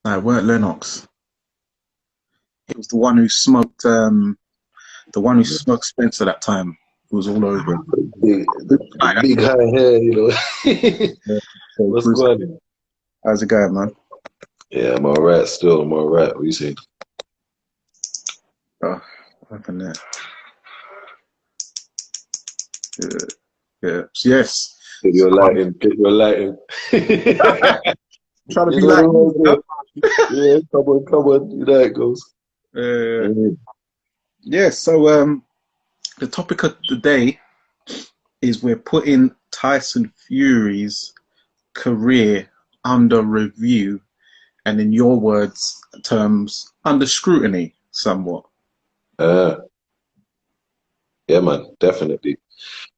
No, it weren't Lennox. It was the one who smoked. Spencer that time. It was all over him. The Like, that's big the one. high hair, you know. Yeah. So What's Bruce, going on? how's it going, man? Yeah, I'm all right still. I'm all right. What you saying? Oh, what happened there? Yeah, yeah. Yes. Get So your lighting. Get your lighting. trying to You be know like the you, ones you there. Yeah, come on, come on. You know how it goes. know? Mm. Yeah. So the topic of the day is we're putting Tyson Fury's career under review, and in your words, terms, under scrutiny, somewhat. Uh, yeah, man, definitely.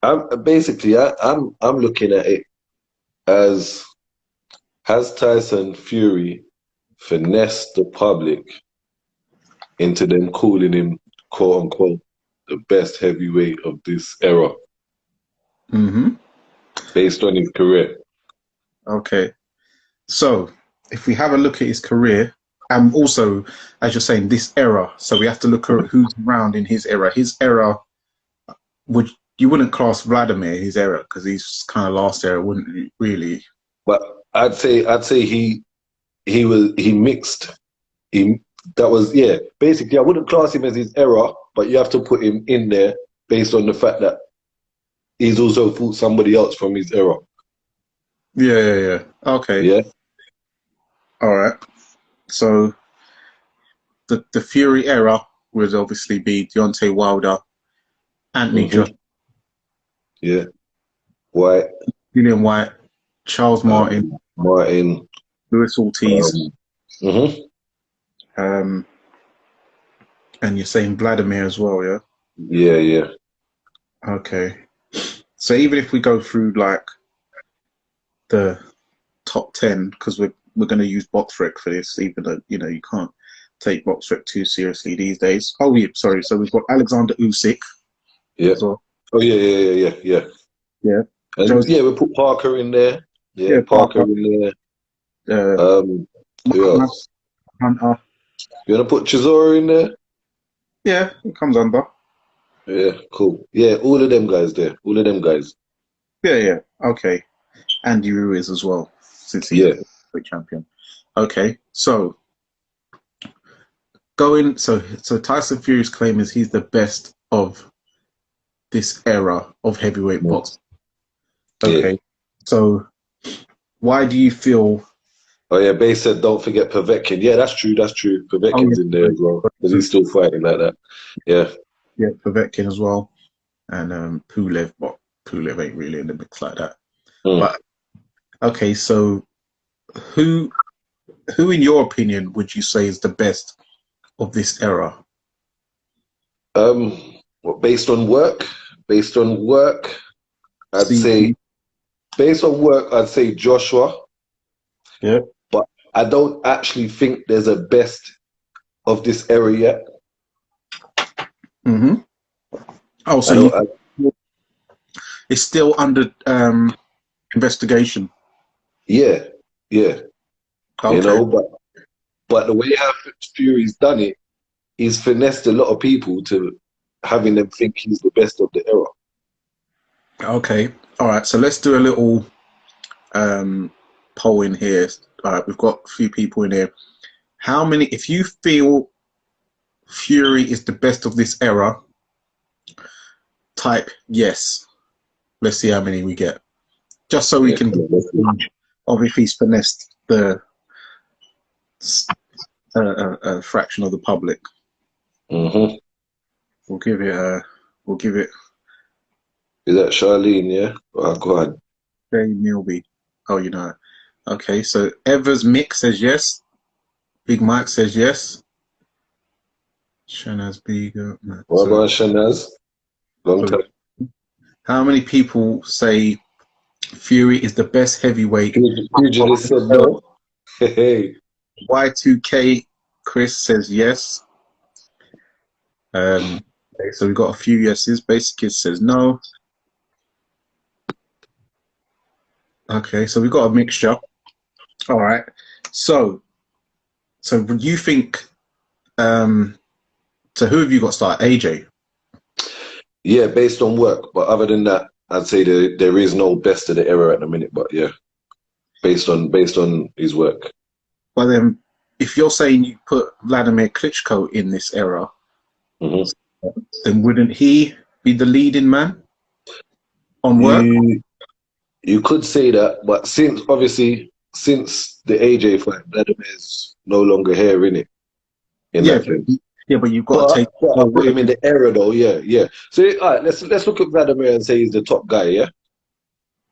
I'm looking at it as, has Tyson Fury finessed the public into them calling him quote unquote the best heavyweight of this era Mm-hmm. based on his career. Okay. So, if we have a look at his career, and also, as you're saying, this era, so we have to look at who's around in his era. His era, would you wouldn't class Vladimir his era because he's kind of last era, wouldn't you, really? But I'd say he mixed. He That was, yeah. Basically, I wouldn't class him as his era, but you have to put him in there based on the fact that he's also fought somebody else from his era. Yeah, yeah, yeah. Okay, Yeah. all right. So the Fury era would obviously be Deontay Wilder, Anthony Joshua, Hmm. Yeah. White, Dillian White, Charles Martin, Martin. Luis Ortiz, Um, hmm. um, and you're saying Vladimir as well, yeah? Yeah, yeah. Okay. So even if we go through like the top 10, because we're going to use BoxRec for this, even though you can't take BoxRec too seriously these days. Oh yeah, sorry. So we've got Alexander Usyk Yeah. as well. Oh yeah, yeah, yeah, yeah, yeah. Yeah, And Joseph. yeah, we put Parker in there. Yeah, Yeah, Parker Parker. in there. Uh, Who Muhammad else? Hunter. You wanna put Chisora in there? Yeah, it comes under. Yeah, cool. Yeah, all of them guys there. All of them guys. Yeah, yeah. Okay, Andy Ruiz as well, since he's Yeah. a big champion. Okay, so so Tyson Fury's claim is he's the best of this era of heavyweight Mm. boxing. Yeah. Okay, so why do you feel? Oh yeah, Bay said don't forget Povetkin. Yeah, that's true. That's true. Oh Povetkin's in there yeah, as well because he's still fighting like that. Yeah. yeah, Povetkin as well, and Pulev, but Pulev ain't really in the mix like that. Mm. But okay, so who who in your opinion would you say is the best of this era? What, based on work? Based on work, I'd See, say based on work, I'd say Joshua. yeah. But I don't actually think there's a best of this era yet. Mm-hmm. Oh, so I you don't. it's still under investigation. Yeah, yeah. You Okay. know, but the way how Fury's done it, he's finessed a lot of people to having them think he's the best of the era. Okay. All right. So let's do a little um, poll in here. All right. We've got a few people in here. How many? If you feel Fury is the best of this era, type yes. Let's see how many we get. Just so we Yeah, can come get on, let's see. of if he's finessed the fraction of the public. Mm-hmm. We'll give it a. We'll give it Is that Charlene? Yeah. Oh, go on. Jay Milby. Oh, you know. Okay. So Evers Mick says yes. Big Mike says yes. Shanaz Beagle. No. What about Shanaz? Long So time. how many people say Fury is the best heavyweight? Pugilist said no. Hey. Y2K Chris says yes. Okay, so we've got a few yeses. Basic Kid says no. Okay, so we've got a mixture. All right. So So would you think? Um, so who have you got start? AJ. Yeah, based on work. But other than that, I'd say there is no best of the era at the minute. But yeah, based on his work. Well then, if you're saying you put Vladimir Klitschko in this era, Hmm. then wouldn't he be the leading man on work? You you could say that, but since the AJ fight, Vladimir's no longer here in it in Yeah, that but, sense. yeah, but you've got to take But I put away. him in the era though. Yeah, yeah. So all right, let's look at Vladimir and say he's the top guy. Yeah,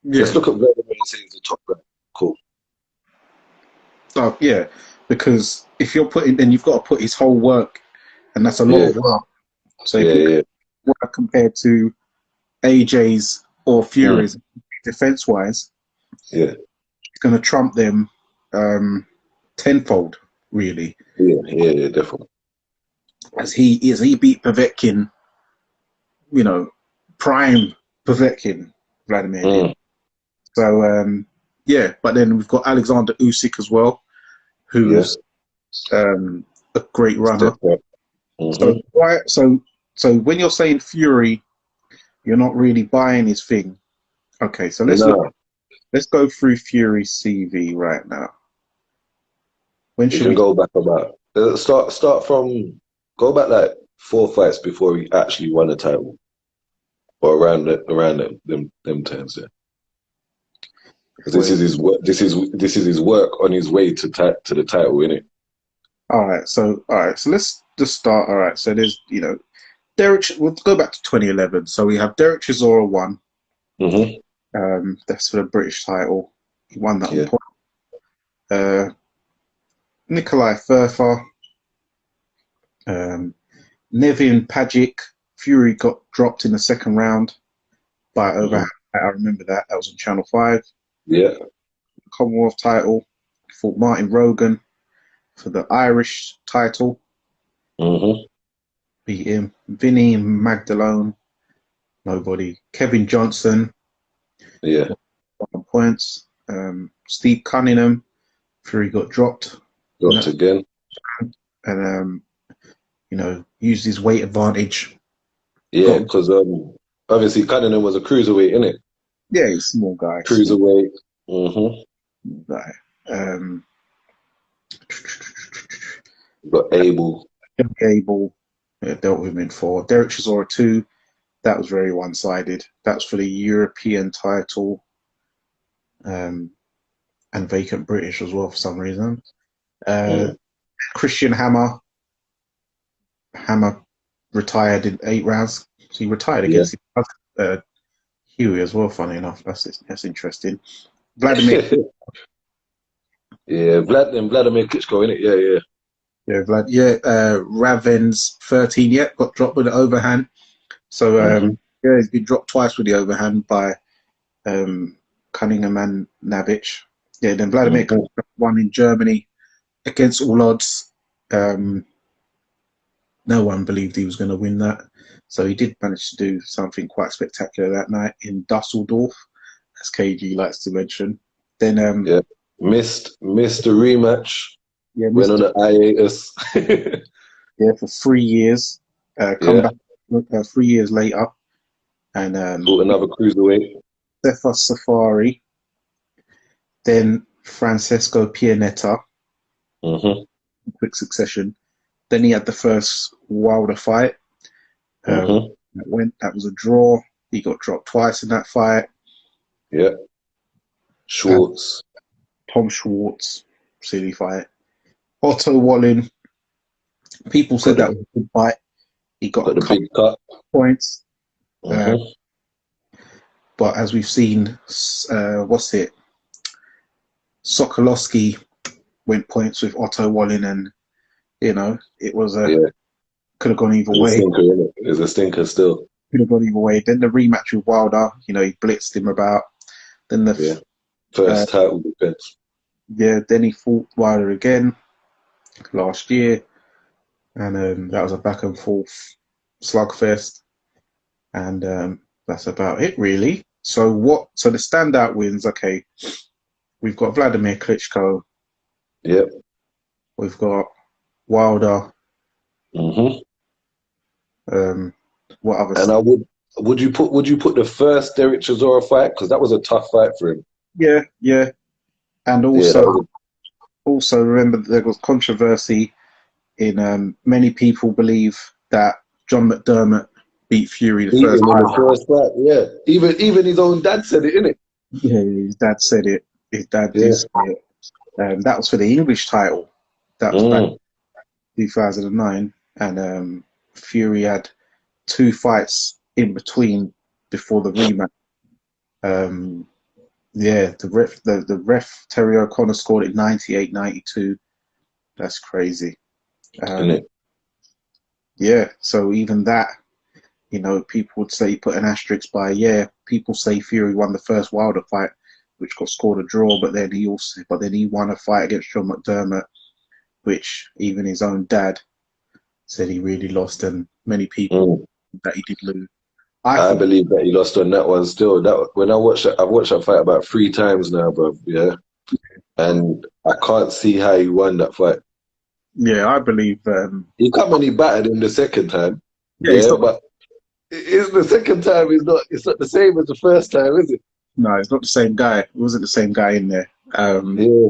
let's Yeah, look at Vladimir and say he's the top guy. Cool. so yeah, because if you're putting, then you've got to put his whole work, and that's a lot Yeah, of work. So if yeah, you yeah, work compared to AJ's or mm, Fury's defense wise, yeah, it's going to trump them tenfold, really. yeah, yeah, yeah, definitely. As he beat Povetkin, prime Povetkin, Vladimir did. Mm, So yeah, but then we've got Alexander Usyk as well, yeah, who's a great runner. step up. So Hmm. why? So when you're saying Fury, you're not really buying his thing. Okay, so let's look. No, Let's go through Fury's CV right now. When we should can we? go back about start from go back like 4 fights before he actually won the title, or around them times. Yeah, because this Before, is his work. This is his work on his way to the title, innit? all right. So let's just start. All right. So there's Derek. We'll go back to 2011. So we have Derek Chisora won. Hmm. That's for the British title. He won that on Yeah, point. Uh, Nikolai Furfa, Nevin Pajic. Fury got dropped in the second round by hmm, overhand. I remember that. That was on Channel 5. yeah, Commonwealth title. Fought Martin Rogan for the Irish title. hmm, Beat him. Vinny Magdalone. Nobody. Kevin Johnson. yeah. On points. Steve Cunningham. Fury got dropped. Dropped again. And, used his weight advantage. Yeah, Got, because obviously Cunningham was a cruiserweight, innit? yeah, he's a small guy. Small Cruiserweight. Hmm. guy. Um, Got Abel. Gable dealt with him in four. Derek Chisora 2. That was very one-sided. That's for the European title and vacant British as well for some reason. Uh, Mm. Christian Hammer. Hammer retired in 8 rounds. So he retired Yeah. against Huey as well. Funny enough, that's interesting. Vladimir, Yeah, Vladimir Klitschko, innit? Yeah, yeah. yeah, Raven's 13. Yeah, got dropped with the overhand. So Hmm. yeah, he's been dropped twice with the overhand by Cunningham and Navic. Yeah, then Vladimir Hmm. won in Germany against all odds. Um, no one believed he was going to win that. So he did manage to do something quite spectacular that night in Dusseldorf, as KG likes to mention. Then, Yeah. Missed the rematch. yeah, Went on Mr. the hiatus. Yeah, for 3 years. Come Yeah. back 3 years later, and Fought another cruiserweight. Sefa Safari, then Francesco Pianetta, Hmm. quick succession. Then he had the first Wilder fight. Uh, Hmm. that was a draw. He got dropped twice in that fight. Yeah. And Schwartz. Tom Schwartz, silly fight. Otto Wallin, people Got said that the was a good fight. He got got a the couple big cut. of points, uh, Hmm. but as we've seen, what's it? Sokolowski went points with Otto Wallin, and it was Yeah. could have gone either It's a way. stinker, innit? It's a stinker still. Could have gone either way. Then the rematch with Wilder, he blitzed him about. Then Yeah. uh, First title defense. yeah, then he fought Wilder again last year, and that was a back and forth slugfest, and that's about it really. So what? So the standout wins. Okay, we've got Vladimir Klitschko. Yep. We've got Wilder. Hmm. What And others? would you put the first Derek Chisora fight, because that was a tough fight for him. Yeah, yeah. And Yeah, that was also remember that there was controversy in many people believe that John McDermott beat Fury the beat first him in the time. first fight. Yeah, even his own dad said it, innit? Yeah, his dad said it. His dad did Yeah. say it. That was for the English title. That was back Mm. in 2009, and Fury had two fights in between before the rematch. Um, yeah, the ref Terry O'Connor scored it 98-92. That's crazy. Um, Innit? yeah, so even that, people would say put an asterisk by. Yeah, people say Fury won the first Wilder fight, which got scored a draw, but then he won a fight against John McDermott, which even his own dad said he really lost, and many people Mm. that he did lose. I I think, believe that he lost on that one still. That when I watched that, I've watched that fight about 3 times now, bro. Yeah, and I can't see how he won that fight. yeah, I believe, He come and he battered him the second time. yeah, it's Yeah, not, but it's the second time is not. It's not the same as the first time, is it? no, it's not the same guy. It wasn't the same guy in there. Yeah.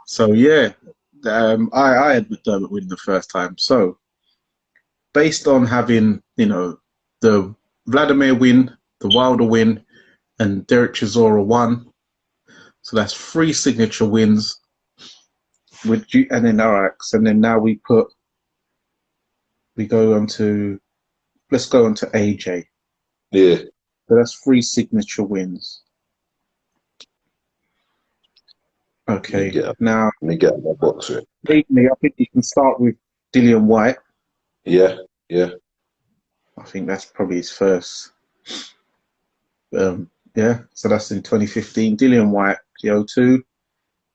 So yeah, I had McDermott win the first time. So based on having, the Vladimir win, the Wilder win, and Derek Chisora won. So that's three signature wins. And then all right, and then now we go on to let's go on to AJ. Yeah. So that's three signature wins. Let me Okay, get up. now Let me get up my box right. legally, I think you can start with Dillian White. Yeah. Yeah. I think that's probably his first. Yeah, so that's in 2015. Dillian White, the O2.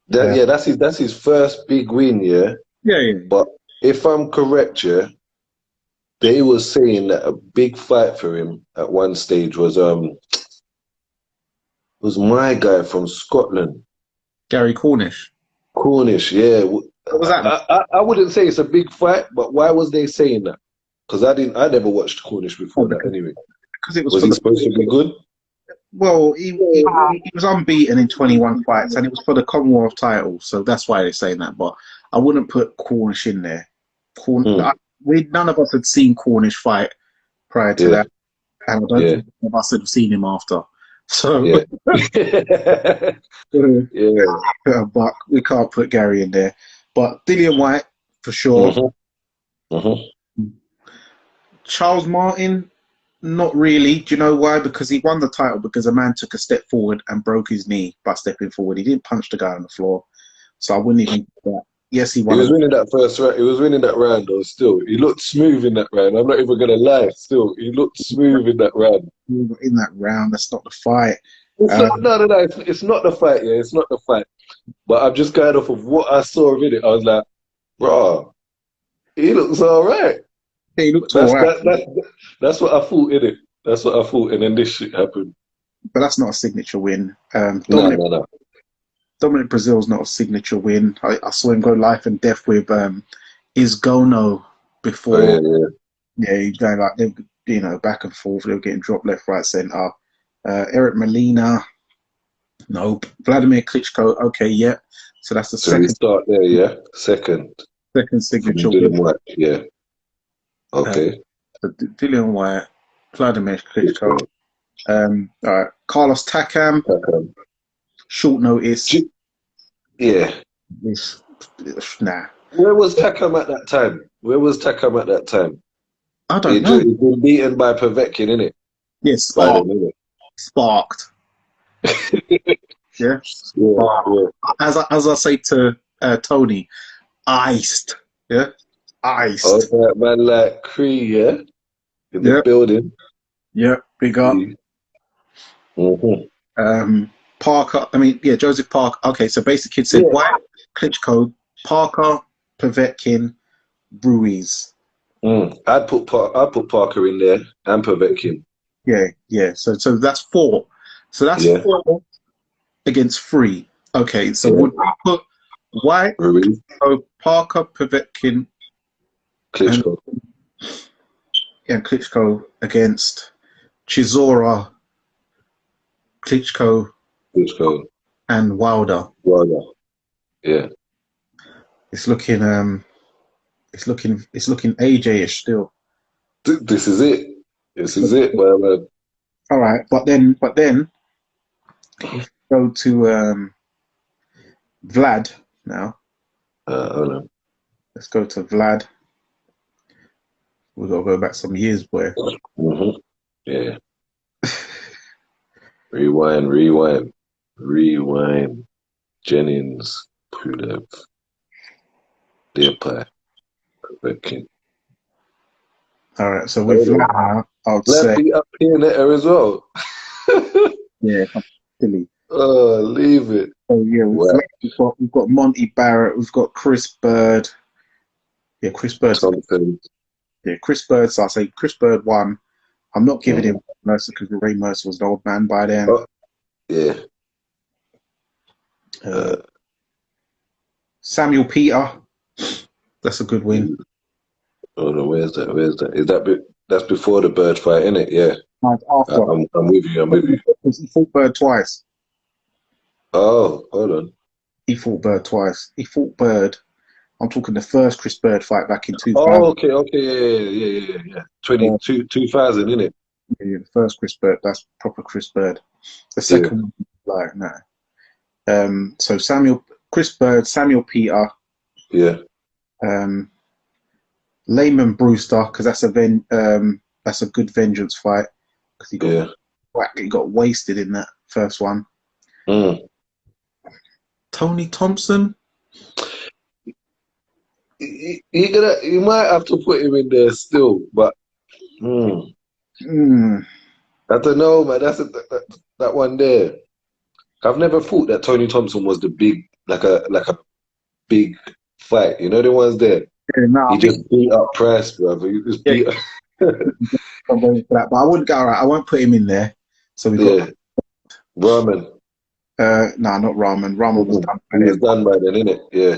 That, Uh, yeah, that's his first big win, yeah. yeah, yeah, But if I'm correct, yeah, they were saying that a big fight for him at one stage was my guy from Scotland, Gary Cornish. Cornish. Yeah, What was that? I wouldn't say it's a big fight, but why was they saying that? Because I never watched Cornish Oh, before that. because Anyway, it was was for he the supposed to be good? well, he was unbeaten in 21 fights, and it was for the Commonwealth title, so that's why they're saying that. But I wouldn't put Cornish in there. Hmm. None of us had seen Cornish fight prior to Yeah, that, and I don't yeah, think none of us had seen him after. So, yeah, yeah. but we can't put Gary in there. But Dillian White for sure. Hmm. Hmm. Charles Martin, not really. Do you know why? Because he won the title because a man took a step forward and broke his knee by stepping forward. He didn't punch the guy on the floor. So I wouldn't even do that. Yes, he He won was a winning that first round. He was winning that round though. Still, he looked smooth in that round. I'm not even gonna lie. Still, he looked smooth in that round. in that round. That's not the fight. It's not, Um, no, no, no. It's not the fight. Yeah, it's not the fight. But I'm just going off of what I saw of it. I was like, bro, he looks all right. he looked all That's right, that's what I thought in it. That's what I thought, and then this shit happened. but that's not a signature win. No, no, no. Dominic Brazil's not a signature win. I saw him go life and death with Isgono Oh before. yeah, yeah. Yeah, he's going like back and forth. They were getting dropped left, right, centre. Eric Molina, nope. Vladimir Klitschko, okay, yeah. So that's the So we second start there, yeah. second From signature win. Dylan White, yeah. Uh, Okay. so Dillian White, Vladimir Klitschko. All right, Carlos Takam, Okay. short notice. Yeah. This, nah, Where was Takam at that time? Where was Takam at that time? I don't He'd know. been beaten by Povetkin, innit? Yeah, By then, innit? sparked. Yeah, Yeah, sparked. yeah. As I say to Tony, iced. Yeah, Oh, iced. that man like Cree, yeah? In the Yeah, building. yeah, big up. Mm-hmm. Parker, I mean, yeah, Joseph Parker. Okay, so basically, kid said Yeah. White, Klitschko, Parker, Povetkin, Ruiz. I'd put Parker in there and Povetkin. Yeah, yeah. So that's four. So that's Yeah. four against three. Okay, so Yeah. White, Ruiz, so Parker, Povetkin, and Klitschko, Klitschko against Chisora, Klitschko, Klitschko, and Wilder. Wilder. Yeah. It's looking it's looking AJ-ish still. This is it. This It's is looking, it. Well, all right, but then if you go to Vlad now, I don't know. let's go to Vlad. We've got to go back some years, boy. Yeah. Rewind, rewind, rewind. Jennings, Pulev, Depay, Povetkin. All right, so with Vlad now, I would Vlad say, beat up Pianetta as well. yeah, silly. Oh, leave it. Oh yeah, with Well, Vlad, we've got Monty Barrett, we've got Chris Bird. Yeah, Chris Bird's a, Thompson. yeah, Chris Bird. So I say Chris Bird won. I'm not giving Mm. him Mercer because Ray Mercer was an old man by then. Oh, yeah. Uh, Samuel Peter, that's a good win. Oh no, where's that? Where's that? Is that that's before the bird fight, isn't it? Yeah. Right after, I'm with you. I'm with you. he fought Bird twice. Oh, hold on. He fought Bird twice. He fought Bird. I'm talking the first Chris Bird fight back in Oh, 2000. okay, okay, yeah. Uh, 2000, isn't it? yeah, the first Chris Bird, that's proper Chris Bird. The Yeah, second one, like, no. So Chris Bird, Samuel Peter, yeah, um, Lehman Brewster, because that's a good vengeance fight because yeah. he got wasted in that first one. Mm. Tony Thompson, You might have to put him in there still, but mm, mm, I don't know, man. That one there. I've never thought that Tony Thompson was the big, like a big fight. You know the ones there. yeah, no, He I think just beat up Price, brother. He just yeah, beat up. I'm going for that, but I wouldn't go. All right, I won't put him in there. So we got Yeah, Rahman. no, not Rahman. Rahman was done by He was then. done by then, innit? Yeah,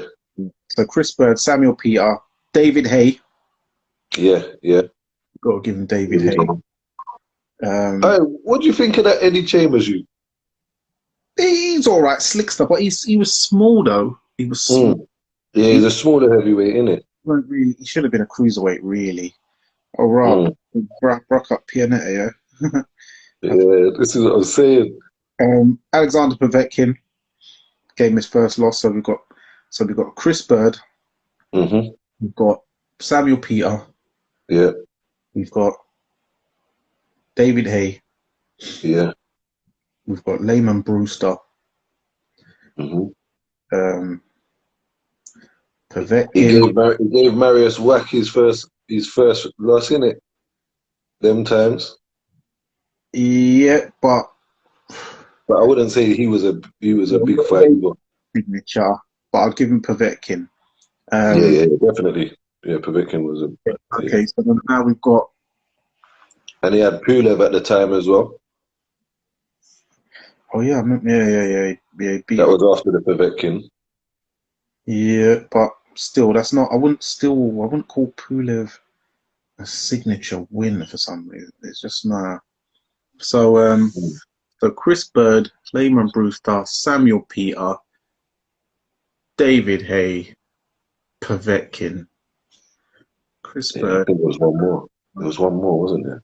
So Chris Bird, Samuel Peter, David Hay. yeah. Got to give him David Hay. Hey, what do you think of that Eddie Chambers? You? He's all right, slickster, but he was small though. He was small. Yeah, He he's a smaller heavyweight, innit? weren't really. He should have been a cruiserweight, really. All right, Mm. Brock up Pianetta, yeah. Yeah, this is what I'm saying. Alexander Povetkin gave him his first loss. So we got Chris Bird, Hmm. we've got Samuel Peter, Yeah, we've got David Hay, yeah. we've got Lehman Brewster, Hmm. um, He Povetkin. gave Marius Whack his first loss, innit? Them times. Yeah, but But I wouldn't say he was a big fight either. signature. But I'll give him Povetkin. Yeah, definitely. Yeah, Povetkin was yeah. Okay, so then now we've got. And he had Pulev at the time as well. Oh yeah, yeah. He beat That up. was after the Povetkin. Yeah, but still, that's not. I wouldn't call Pulev a signature win for some reason. It's just nah. So Mm. so Chris Bird, Lehman Brewster, Samuel Peter, David Hay, Povetkin, Chris Yeah, I Bird, think there was one more. There was one more, wasn't there?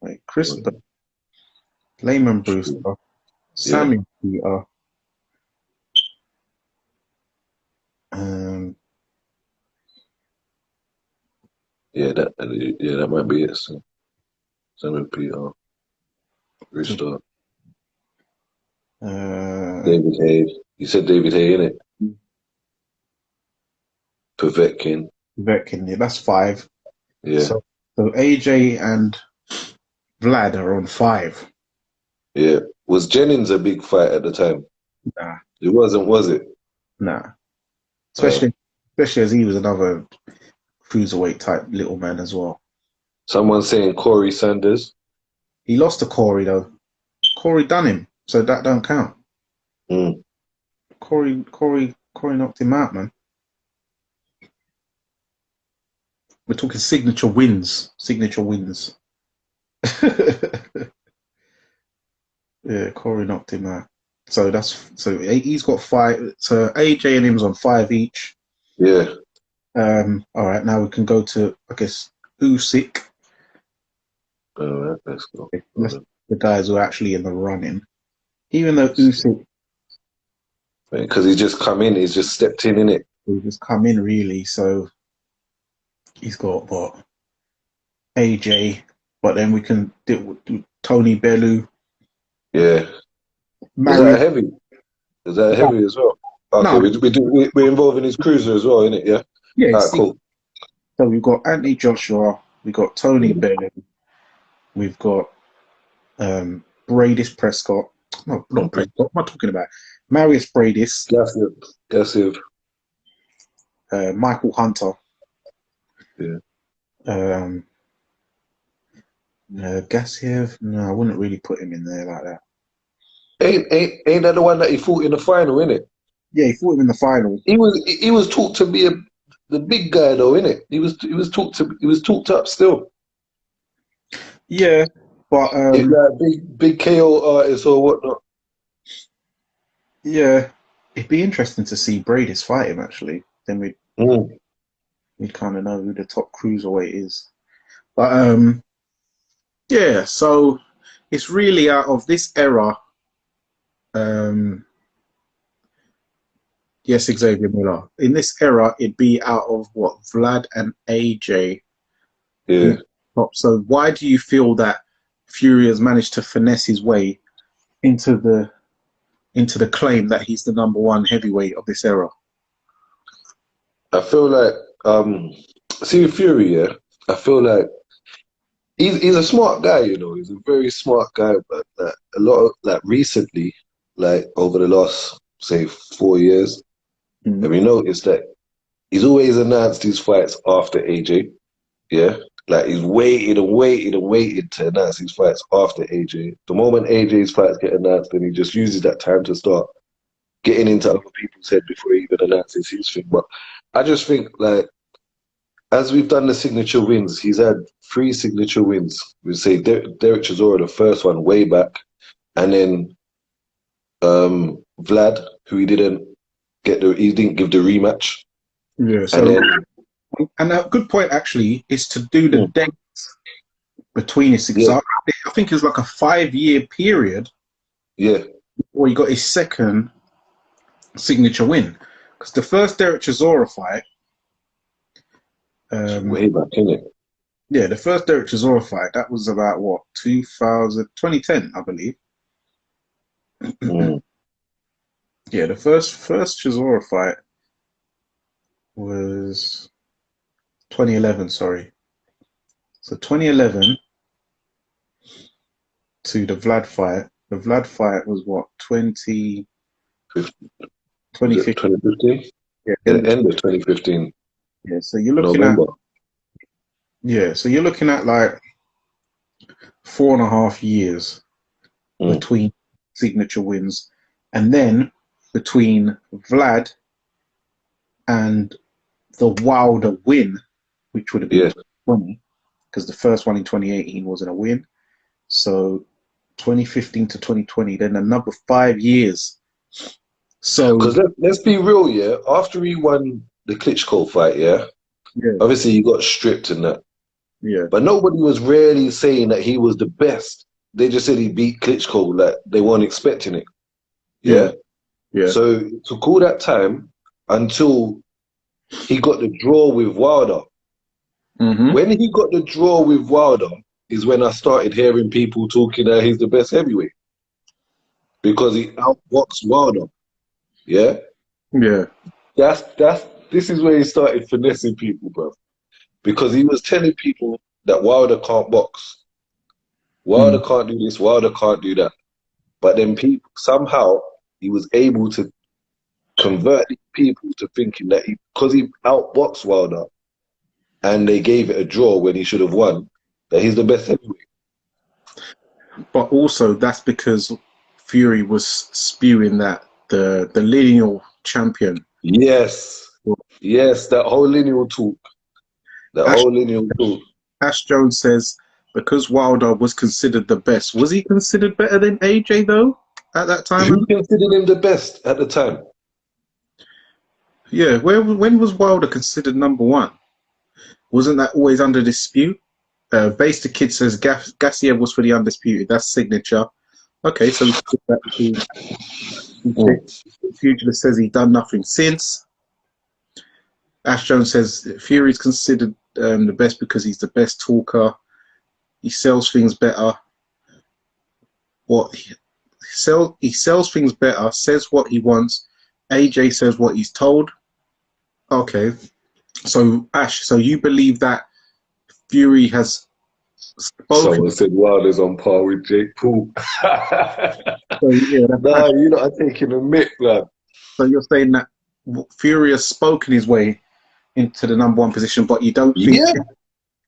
wait, Chris Bird, Lehman Brewster, Yeah, Samuel Peter, um, that might be it. So, Samuel Peter, Restart, uh, David Hay. You said David Hay, innit? Povetkin. Povetkin. Yeah, that's five. Yeah, So AJ and Vlad are on five. yeah. Was Jennings a big fight at the time? Nah, It wasn't, was it? nah. Uh, Especially as he was another cruiserweight type little man as well. Someone saying Corey Sanders. He lost to Corey though. Corey done him, so that don't count. Mm. Corey Corey knocked him out, man. We're talking signature wins. Signature wins. Yeah, Corey knocked him out. So he's got five. So AJ and him's on five each. Yeah. All right, now we can go to, I guess, Usyk. All right, let's go. That's the guys who are actually in the running. Even though Usyk, Because he's just come in, he's just stepped in it. he just come in really, so he's got what AJ, but then we can do Tony Bellew, Yeah. Is that Marius. heavy? Is that heavy as well? Okay, No, we're involving his cruiser as well, innit? Yeah. yeah. All right, cool. So we've got Anthony Joshua, we've got Tony Bellew, we've got Bradis Prescott. No, not Prescott. What am I talking about? Marius Bradis, Gassiv. Michael Hunter. Yeah. Gassiev, no, I wouldn't really put him in there like that. Ain't that the one that he fought in the final, innit? Yeah, he fought him in the final. He was talked to be the big guy though, innit? He was talked up still. Yeah, but He's like a big KO artist or whatnot. yeah, it'd be interesting to see Bradis fight him actually. Then we'd kind of know who the top cruiserweight is. But yeah, so it's really out of this era. Yes, Xavier Miller. In this era, it'd be out of what Vlad and AJ. Yeah. So why do you feel that Fury has managed to finesse his way into the claim that he's the number one heavyweight of this era? I feel like see Fury, yeah. I feel like he's a smart guy, you know. He's a very smart guy, but a lot of like recently, like over the last say 4 years, have you noticed that he's always announced his fights after AJ? Yeah, like he's waited and waited and waited to announce his fights after AJ. The moment AJ's fights get announced, then he just uses that time to start getting into other people's head before he even announces his thing. But I just think like as we've done the signature wins, he's had 3 signature wins. We say Derek Chisora, the first one way back, and then Vlad, who he didn't give the rematch. Yeah, so and a good point actually is to do the dates between his exams. I think it's like a 5-year period. Yeah. Where he got his second signature win. Because the first Derek Chisora fight, way back, innit? Yeah, the first Derek Chisora fight, that was about what, 2010, I believe. Yeah, the first Chisora fight was 2011, sorry. So 2011 to the Vlad fight. The Vlad fight was what, 2015? 2015? Yeah, end of 2015. Yeah, so you're looking November. so you're looking at like 4.5 years between signature wins, and then between Vlad and the Wilder win, which would have been 20, because the first one in 2018 wasn't a win. So 2015 to 2020, then another 5 years. So because let's be real, yeah. After he won the Klitschko fight, yeah, obviously he got stripped and that. Yeah. But nobody was really saying that he was the best. They just said he beat Klitschko, like they weren't expecting it. Yeah. So to call that time until he got the draw with Wilder. When he got the draw with Wilder is when I started hearing people talking that he's the best heavyweight. Because he outboxed Wilder. Yeah? Yeah. This is where he started finessing people, bro. Because he was telling people that Wilder can't box. Wilder can't do this, Wilder can't do that. But then people somehow he was able to convert people to thinking that because he outboxed Wilder and they gave it a draw when he should have won, that he's the best heavyweight. But also that's because Fury was spewing that the lineal champion Yes, yes, that whole lineal talk. That Ash, whole lineal talk. Ash Jones says because Wilder was considered the best, was he considered better than AJ though at that time? Who considered him the best at the time? Yeah, when was Wilder considered number one? Wasn't that always under dispute? Base the Kid says Gassiev was for the undisputed. That's signature. Okay, so we put that to Mm. Pugilist says he done nothing since. Ash Jones says Fury's considered the best because he's the best talker. He sells things better. What he sells things better. Says what he wants. AJ says what he's told. Okay, so Ash, so you believe that Fury has spoken? Someone said Wilder's on par with Jake Paul. So yeah, Nah, you know, I'm taking a mick, lad. so you're saying that Fury has spoken his way into the number one position, but you don't think Yeah.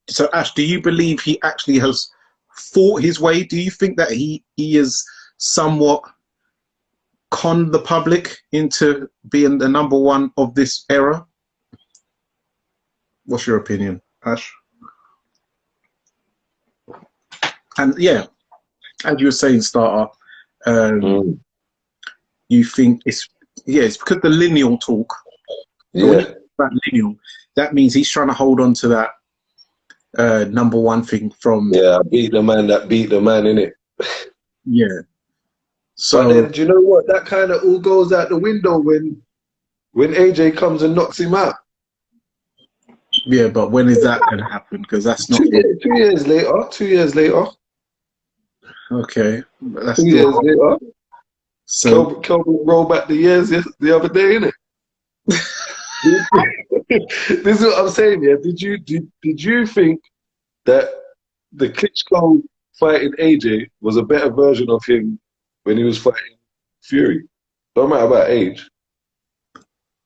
so. Ash, do you believe he actually has fought his way? Do you think that he is somewhat conned the public into being the number one of this era? What's your opinion, Ash? And yeah, as you were saying, Startah, Mm. you think it's because the lineal talk. So when you Yeah. talk about lineal, that means he's trying to hold on to that number one thing from Yeah, I beat the man that beat the man, innit? yeah. But So then, do you know what? That kind of all goes out the window when AJ comes and knocks him out. yeah, but when is that going to happen? Because that's not 2 years later. 2 years later. okay. But that's 2 years still later. so. Kelvin rolled back the years the other day, innit? This is what I'm saying, yeah. Did you think that the Klitschko fighting AJ was a better version of him when he was fighting Fury? Don't matter about age.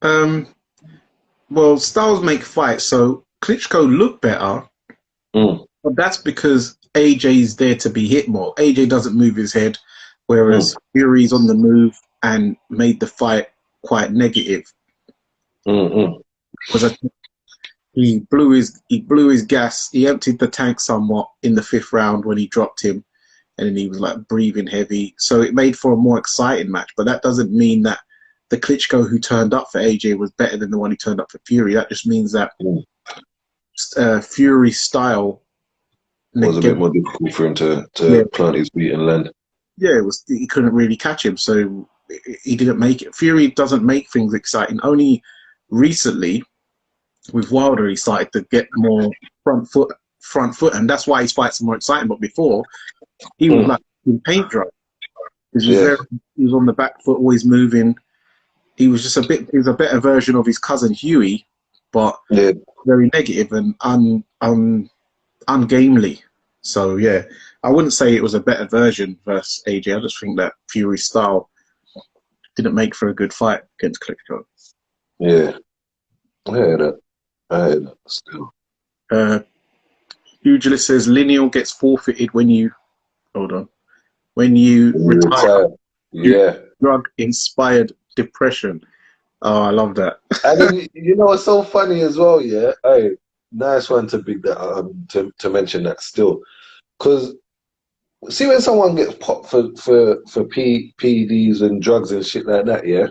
Um, well, styles make fights, so Klitschko looked better, Mm, but that's because AJ's there to be hit more. AJ doesn't move his head, whereas mm, Fury's on the move and made the fight quite negative. mm. Because he blew his gas. He emptied the tank somewhat in the fifth round when he dropped him, and then he was like breathing heavy. So it made for a more exciting match. But that doesn't mean that the Klitschko who turned up for AJ was better than the one who turned up for Fury. That just means that Mm. Fury's style Was a bit more difficult for him yeah, to plant his feet and land. yeah, it was he couldn't really catch him, so he didn't make it. Fury doesn't make things exciting. Only recently with Wilder he started to get more front foot, and that's why his fights are more exciting. But before he was Mm. like in paint dry. Yeah, He was on the back foot, always moving. He was just he was a better version of his cousin Huey, but yeah. very negative and ungamely. So yeah, I wouldn't say it was a better version versus AJ. I just think that Fury's style didn't make for a good fight against Klitschko. Yeah, I hear that. I hear that still. Uh, Pugilist says lineal gets forfeited when you hold on when you retire. Retire. Yeah. Drug inspired depression. Oh, I love that. And then, you know, it's so funny as well, yeah? Hey, nice one to big that to mention that still. Because see when someone gets popped for PEDs and drugs and shit like that, yeah?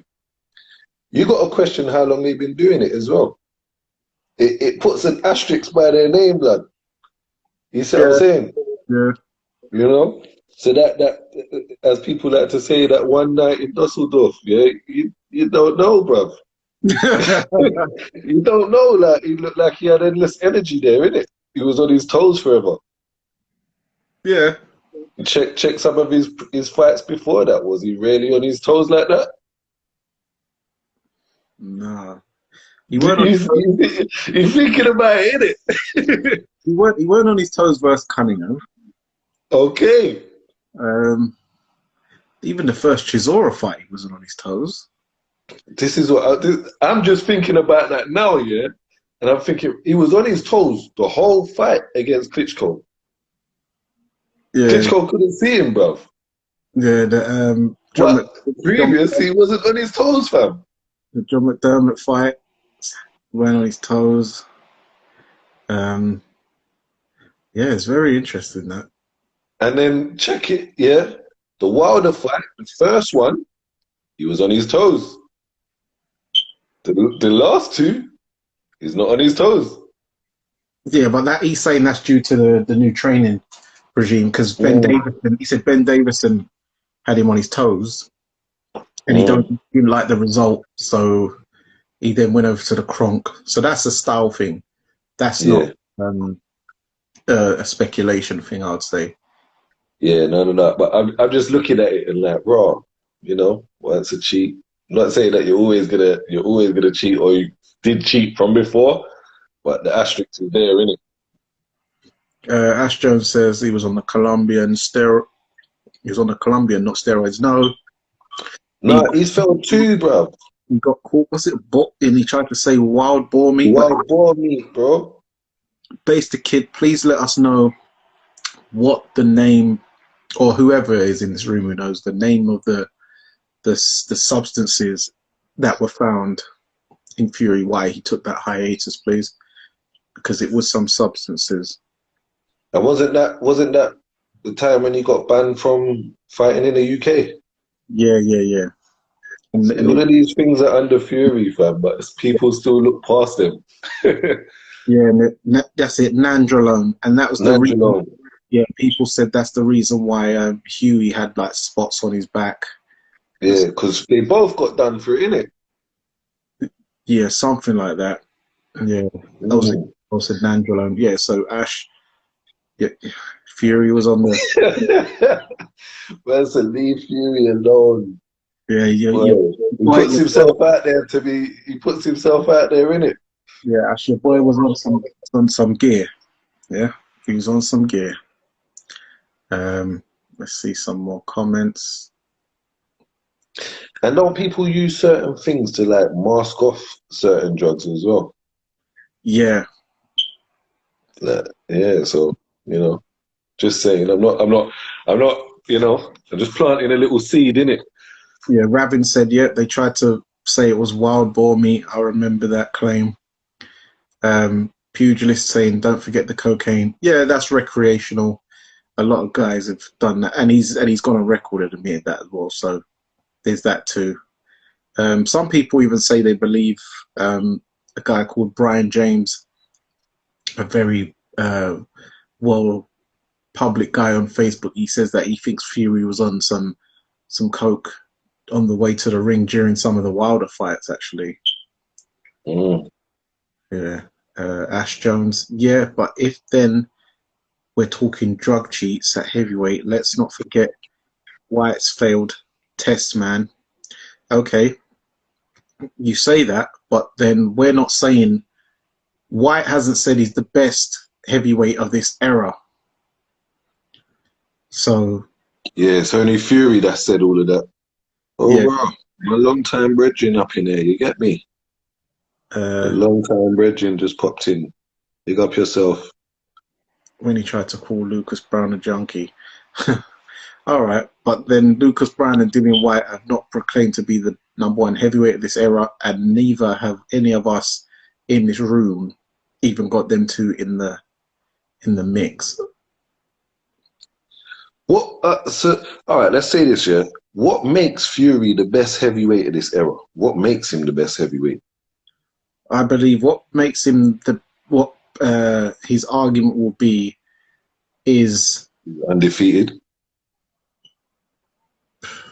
You got to question how long they've been doing it as well. It puts an asterisk by their name, blood. You see what I'm Yeah, saying? yeah. You know? So that as people like to say, that one night in Dusseldorf, yeah, you don't know, bruv. You don't know, like he looked like he had endless energy there, innit? He was on his toes forever. Yeah. Check some of his fights before that. Was he really on his toes like that? Nah. He weren't on You thinking about it, innit? he weren't on his toes versus Cunningham. Okay. Um, even the first Chisora fight, he wasn't on his toes. This is what I'm just thinking about that now, yeah? And I'm thinking he was on his toes the whole fight against Klitschko. Yeah, Klitschko couldn't see him, bruv. yeah. The But previous, he wasn't on his toes, fam. The John McDermott fight went on his toes. Um, yeah, it's very interesting that. And then check it, yeah. The Wilder fight, the first one, he was on his toes. The last two, he's not on his toes. Yeah, but that he's saying that's due to the new training regime because Ben Mm, Davison. He said Ben Davison had him on his toes, and he mm, didn't like the result, so he then went over to the Kronk. So that's a style thing. That's not yeah, um, a speculation thing, I'd say. yeah, no. But I'm just looking at it and like, raw, once a cheat. I'm not saying that you're always gonna cheat or you did cheat from before, but the asterisk is there, innit? Ash Jones says he was on the Colombian steroid. He was on the Colombian, not steroids. No, he No, he's felt too, bro. he got caught. Was it bot? And he tried to say wild boar meat, but Wild boar meat, bro. base the kid. Please let us know what the name or whoever is in this room who knows the name of the substances that were found in Fury. Why he took that hiatus, please, because it was some substances. And wasn't that the time when he got banned from fighting in the UK? Yeah. See, And all of these things are under Fury, fam, but people still look past them. yeah, and that's it, nandrolone, and that was the reason. Nandrolone. Yeah, people said that's the reason why Huey had like spots on his back. Yeah, because they both got done for it, innit? Yeah, something like that. Yeah, Mm. I said nandrolone. Yeah, so Ash, yeah, Fury was on the. Man said, leave Fury alone. Yeah. Boy, he Boy, puts himself out there he puts himself out there, innit? yeah, Ash, your boy was on some gear. Yeah, he was on some gear. Let's see some more comments. And don't people use certain things to like mask off certain drugs as well? Yeah, Like, yeah, so, just saying, I'm just planting a little seed in it. yeah. Ravin said, yeah, they tried to say it was wild boar meat. I remember that claim. Pugilist saying, don't forget the cocaine. Yeah, that's recreational. A lot of guys have done that, and he's gone on record and admitted that as well. So there's that too. Some people even say they believe a guy called Brian James, a very well public guy on Facebook. He says that he thinks Fury was on some coke on the way to the ring during some of the Wilder fights. Actually, Mm. yeah. Ash Jones, yeah, but if then we're talking drug cheats at heavyweight, let's not forget Wyatt's failed test, man. Okay, you say that, but then we're not saying Wyatt hasn't said he's the best heavyweight of this era. So Yeah, it's only Fury that said all of that. Oh, yeah, bro, my long time brethren up in there, you get me? A uh, long time brethren just popped in. Big up yourself. when he tried to call Lucas Brown a junkie. All right, but then Lucas Brown and Dillian Whyte have not proclaimed to be the number one heavyweight of this era, and neither have any of us in this room even got them two in the mix. All right, let's say this, yeah. What makes Fury the best heavyweight of this era? What makes him the best heavyweight? I believe what makes him what his argument will be is Undefeated.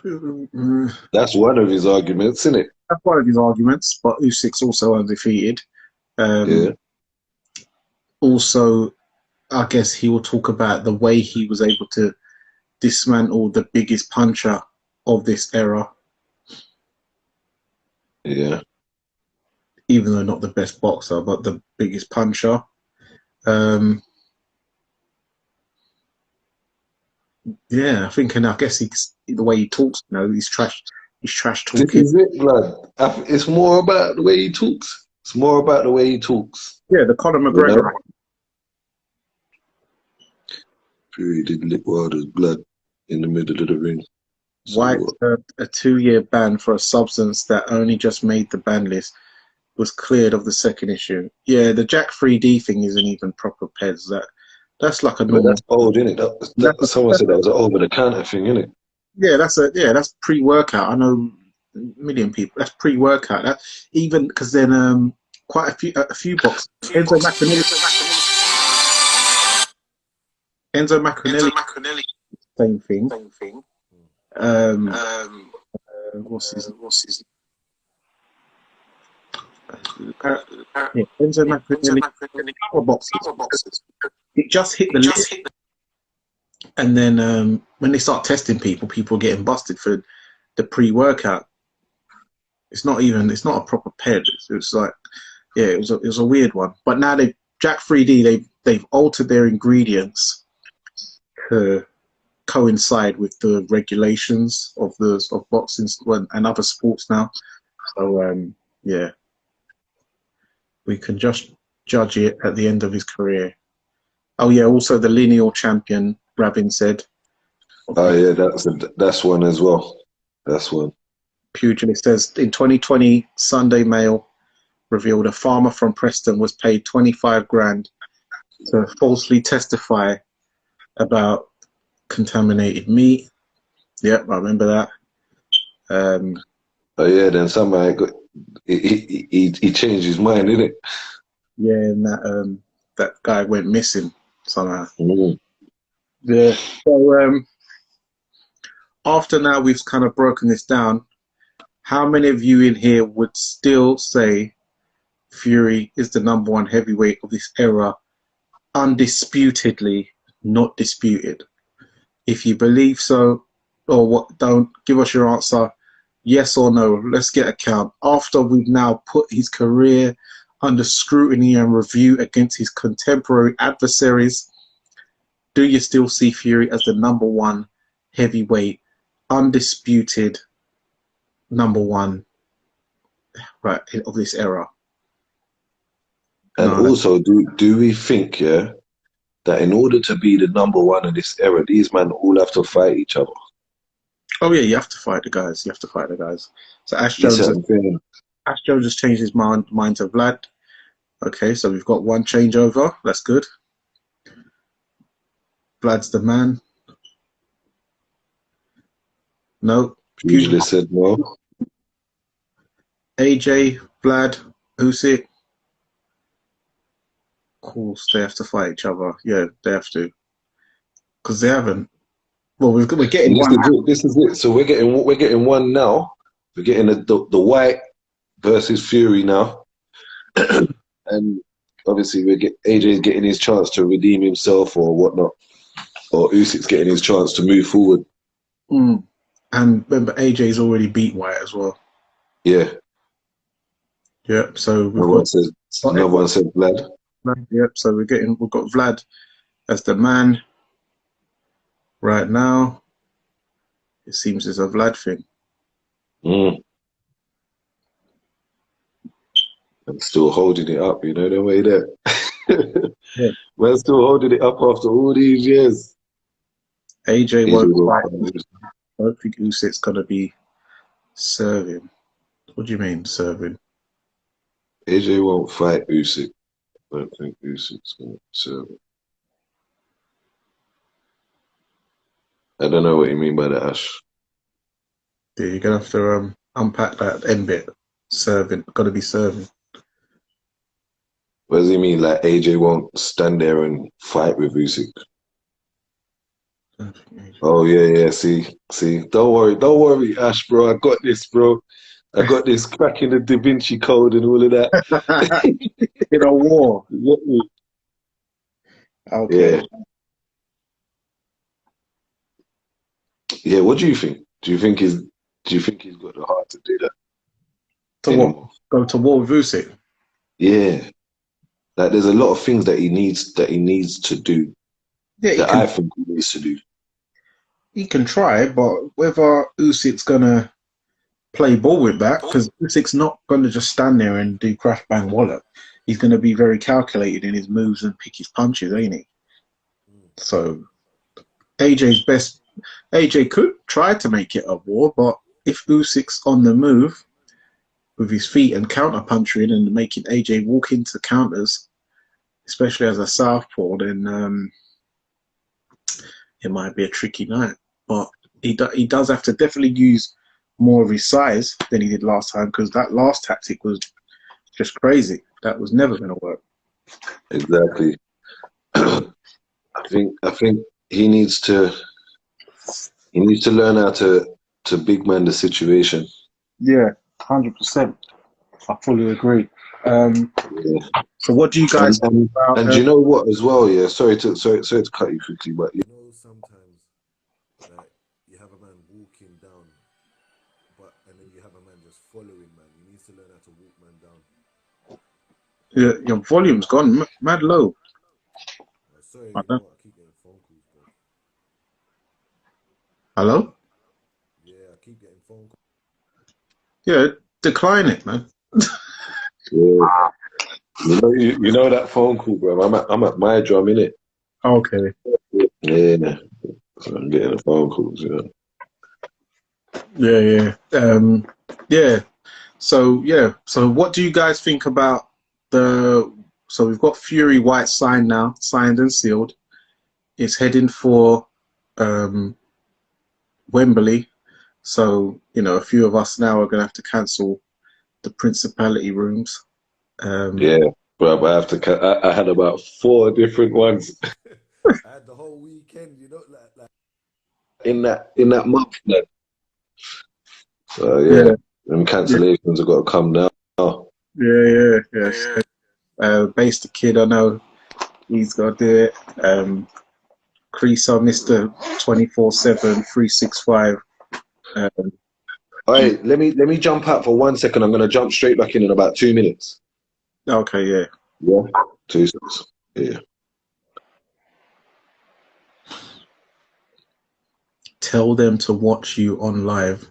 that's That's one of his arguments, isn't it? one of his arguments, but Usyk's also undefeated. Yeah, Also, I guess he will talk about the way he was able to dismantle the biggest puncher of this era, yeah. even though not the best boxer, but the biggest puncher. Um, yeah, I think, and I guess the way he talks, he's trash This talking. is it, blood. It's more about the way he talks. It's more about the way he talks. Yeah, the Conor You know? McGregor. Fury did lick Wilder's blood in the middle of the ring. White So served a 2-year ban for a substance that only just made the ban list, was cleared of the second issue. Yeah, the Jack 3D thing isn't even proper PEDs. That's like a but normal. that's old, isn't it? That's Someone said that was an over the counter thing, isn't it? that's pre-workout. I know a million people. That's pre-workout. That even because then quite a few boxes. Enzo Macronelli, same thing. Um, what's his? Yeah, Enzo Macronelli. Couple boxes. It just hit the list, and then when they start testing people, people are getting busted for the pre-workout. It's not a proper PED. It's like, yeah, it was a weird one. But now Jack 3D, they've altered their ingredients to coincide with the regulations of boxing and other sports now. So yeah, we can just judge it at the end of his career. Oh yeah, also the lineal champion, Rabin said. Oh yeah, that's one as well. That's one. Pugilist says in 2020, Sunday Mail revealed a farmer from Preston was paid 25 grand to falsely testify about contaminated meat. Yep, I remember that. Oh yeah, then somebody he changed his mind, didn't it? Yeah, and that guy went missing somehow. Mm. Yeah. So after now we've kind of broken this down, how many of you in here would still say Fury is the number one heavyweight of this era, undisputedly, not disputed? If you believe so, or what, don't give us your answer, yes or no. Let's get a count. After we've now put his career under scrutiny and review against his contemporary adversaries, do you still see Fury as the number one heavyweight, undisputed number one, right, of this era? And No. also, do we think, yeah, that in order to be the number one of this era, these men all have to fight each other? Oh yeah, you have to fight the guys. You have to fight the guys. So You see what I'm saying? Ash Jones has changed his mind to Vlad. Okay, so we've got one changeover. That's good. Vlad's the man. No. Usually said no. AJ, Vlad, Usyk. Of course, they have to fight each other. Yeah, they have to. Because they haven't. Well, we're getting one. This is it. So we're getting one now. We're getting the White versus Fury now, and obviously AJ's getting his chance to redeem himself or whatnot, or Usyk's getting his chance to move forward. Mm. And remember, AJ's already beat White as well. Yeah. Yep. So No one said Vlad. Yep. So we've got Vlad as the man right now. It seems it's a Vlad thing. Mm. I'm still holding it up, you know the way there. Yeah. We're still holding it up after all these years. AJ won't fight. I don't think Usyk's gonna be serving. What do you mean serving? AJ won't fight Usyk. I don't think Usyk's going to serve it. I don't know what you mean by that, Ash. Yeah, you're gonna have to unpack that end bit. Serving, gotta be serving. What does he mean? Like AJ won't stand there and fight with Usyk? Oh yeah. See. Don't worry, Ash, bro. I got this, bro. I got this cracking the Da Vinci Code and all of that. In a war. You get me? Okay. Yeah. Yeah. What do you think? Do you think he's got the heart to do that? To anymore? what? Go to war with Usyk? Yeah. Like there's a lot of things that he needs to do. Yeah, I think he needs to do. he can try, but whether Usyk's gonna play ball with that, because Usyk's not gonna just stand there and do crash bang wallop. He's gonna be very calculated in his moves and pick his punches, ain't he? So AJ's best AJ could try to make it a war, but if Usyk's on the move with his feet and counter punching and making AJ walk into counters, especially as a southpaw, then it might be a tricky night. But he does have to definitely use more of his size than he did last time, because that last tactic was just crazy. That was never going to work. Exactly. I think he needs to learn how to big man the situation. Yeah, 100%. I fully agree. Yeah. So what do you guys think about? And you know what as well? Yeah, sorry to cut you quickly, but you know sometimes like you have a man walking down, and then you have a man just following man. You need to learn how to walk man down. Your volume's gone mad low. Sorry, I you know don't- what? I keep getting phone calls, bro. Hello? Yeah, I keep getting phone calls. Yeah, decline it, man. Yeah. You know that phone call, bro. I'm at my drum, innit? Okay. Yeah. So I'm getting the phone calls, you know. Yeah. So what do you guys think about so we've got Fury White signed now, signed and sealed. It's heading for um, Wembley. So, a few of us now are going to have to cancel the Principality rooms. Yeah, bro. I had about 4 different ones. I had the whole weekend, you know, like in that month. Like. So yeah, Yeah, them yeah, cancellations have got to come now. yes. Base the Kid, I know he's got to do it. Creaser, Mr. 24/7, 365. Um, All right, let me jump out for 1 second. I'm gonna jump straight back in about 2 minutes. okay, yeah. Yeah, 2 seconds. Yeah. Tell them to watch you on live.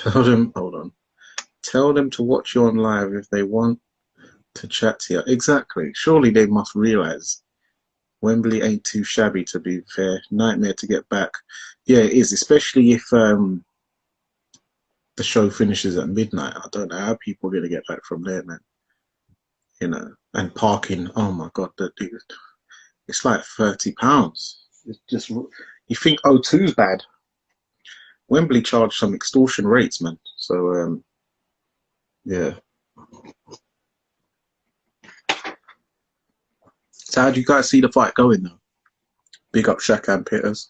Hold on. Tell them to watch you on live if they want to chat to you. Exactly. Surely they must realize Wembley ain't too shabby, to be fair. Nightmare to get back. Yeah, it is, especially if the show finishes at midnight. I don't know how people are going to get back from there, man. And parking. Oh my God, dude, it's like £30. It's just, you think O2's bad? Wembley charged some extortion rates, man. So yeah. So how do you guys see the fight going though? Big up Shaq and Peters.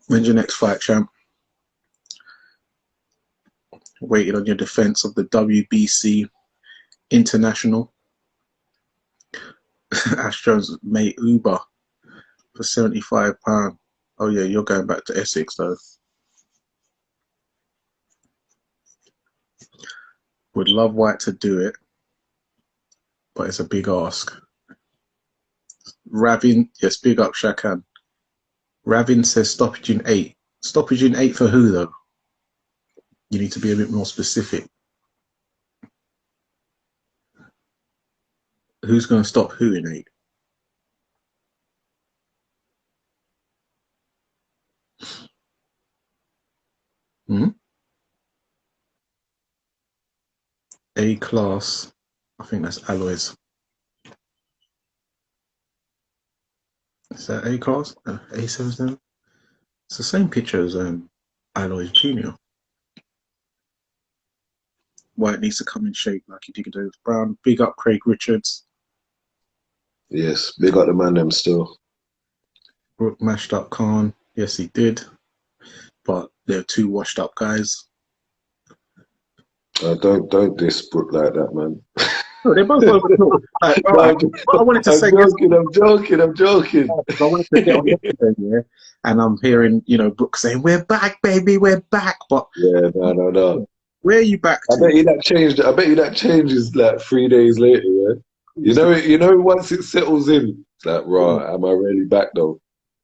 When's your next fight, champ? Waiting on your defense of the WBC International. Ash Jones made Uber for £75. Oh yeah, you're going back to Essex though. Would love White to do it, but it's a big ask. Ravin, yes, big up Shakan. Ravin says stoppage in 8. Stoppage in 8 for who though? You need to be a bit more specific. Who's going to stop who in 8? Hmm? A class. I think that's Alloys. Is that A class? A77? It's the same picture as Alloys Junior. White needs to come in shape like he did with Brown. Big up Craig Richards. Yes, big up the man them still. Brooke mashed up Khan. Yes, he did. But they're 2 washed up guys. Don't diss Brooke like that, man. No, they're both overcooked. All No, right. What I wanted to say yesterday, I'm joking. I wanted to get on yesterday, yeah, and I'm hearing, Brooke saying, "We're back, baby, we're back." But Yeah, no. where are you back I to? bet you that changed. I bet you that changes like 3 days later. Yeah, once it settles in, it's like, right, am I really back though?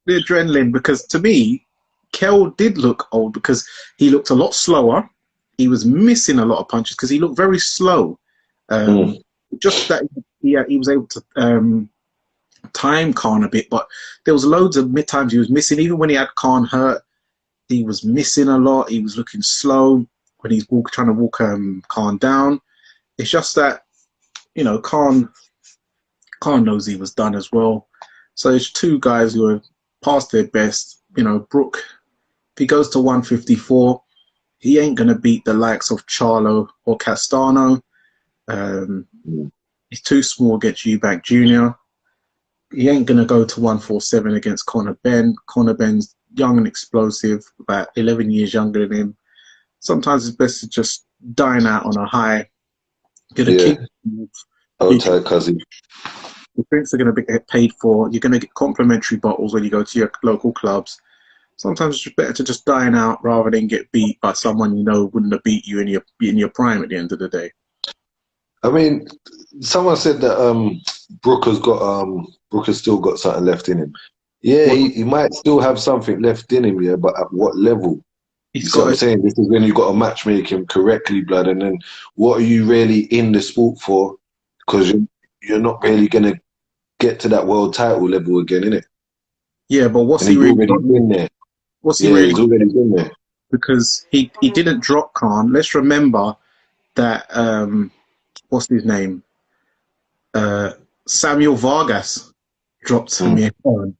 The adrenaline, because to me, Kel did look old because he looked a lot slower. He was missing a lot of punches because he looked very slow. Mm. Just that he was able to time Khan a bit, but there was loads of mid times he was missing. Even when he had Khan hurt, he was missing a lot. He was looking slow when he's trying to walk Khan down. It's just that, you know, Khan knows he was done as well. So it's two guys who are past their best. You know, Brook, if he goes to 154, he ain't going to beat the likes of Charlo or Castano. He's too small against Eubank Jr. He ain't going to go to 147 against Conor Benn. Conor Benn's young and explosive, about 11 years younger than him. Sometimes it's best to just dine out on a high. Get a kick. Old tight cousin. The drinks are going to get paid for. You're going to get complimentary bottles when you go to your local clubs. Sometimes it's better to just dine out rather than get beat by someone you know wouldn't have beat you in your prime at the end of the day. I mean, someone said that Brook has still got something left in him. Yeah, he might still have something left in him, yeah, but at what level? You see what I'm saying? This is when you've got to matchmake him correctly, blood, and then what are you really in the sport for? Because you're not really going to get to that world title level again, innit? Yeah, but what's he really been there? What's he really? He's already been there. Because he didn't drop Khan. Let's remember that what's his name? Samuel Vargas dropped Samir Khan.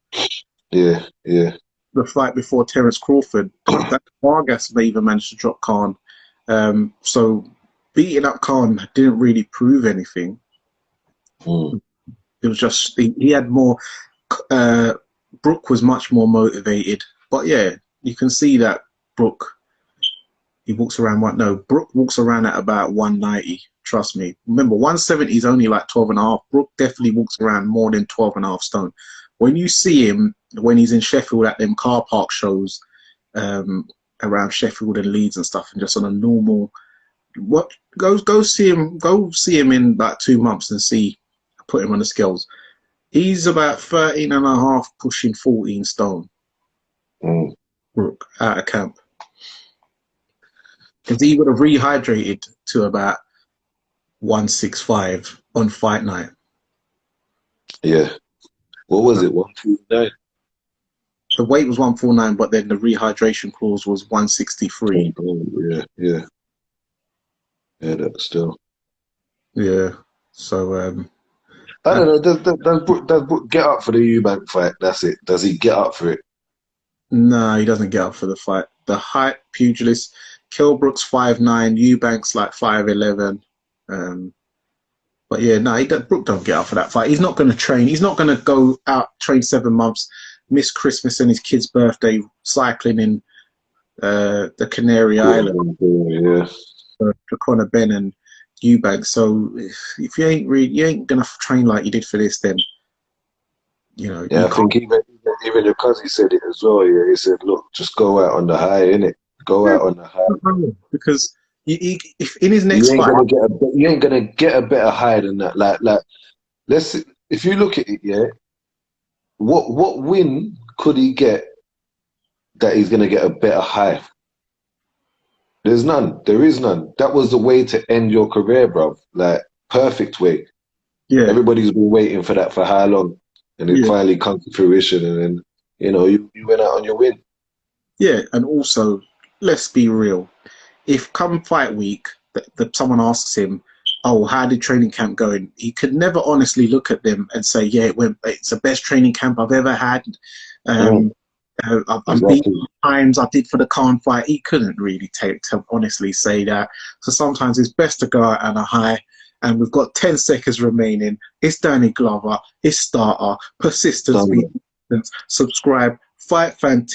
Yeah. The fight before Terence Crawford. That Vargas may even manage to drop Khan. So beating up Khan didn't really prove anything. It was just he had more. Brook was much more motivated, but yeah, you can see that Brook walks around at about 190. Trust me. Remember, 170 is only like 12 and a half. Brook definitely walks around more than 12 and a half stone. When you see him when he's in Sheffield at them car park shows around Sheffield and Leeds and stuff, and just on a normal, go see him in about 2 months and put him on the scales. He's about 13 and a half, pushing 14 stone. Brook out of camp. Because he would have rehydrated to about 165 on fight night. Yeah. What was it? 149? The weight was 149, but then the rehydration clause was 163. Yeah, that's still. Yeah. So I don't know. Does Brook get up for the Eubank fight? That's it. Does he get up for it? No, he doesn't get up for the fight. The height pugilist, Kilbrook's 5'9", Eubank's like 5'11". But yeah, no, Brook don't get up for that fight. He's not going to train. He's not going to go out, train 7 months, miss Christmas and his kid's birthday, cycling in the Canary Islands for Conor Benn and Eubank. So if you ain't going to train like you did for this, then you know. Yeah, I think even your cousin said it as well. Yeah, he said, "Look, just go out on the high, innit? Go out on the high." Because if in his next fight, you ain't gonna get a better high than that. Like, if you look at it, yeah, what win could he get that he's gonna get a better high? There's none. There is none. That was the way to end your career, bro. Like, perfect way. Yeah. Everybody's been waiting for that for how long? And it finally comes to fruition, and then, you know, you went out on your win. Yeah, and also, let's be real. If come fight week, someone asks him, oh, how did training camp going? He could never honestly look at them and say, yeah, it's the best training camp I've ever had. I've beaten times I did for the Khan fight. He couldn't really honestly say that. So sometimes it's best to go out on a high. And we've got 10 seconds remaining. It's Danny Glover. It's Startah. Persistence. Subscribe. Fight Fan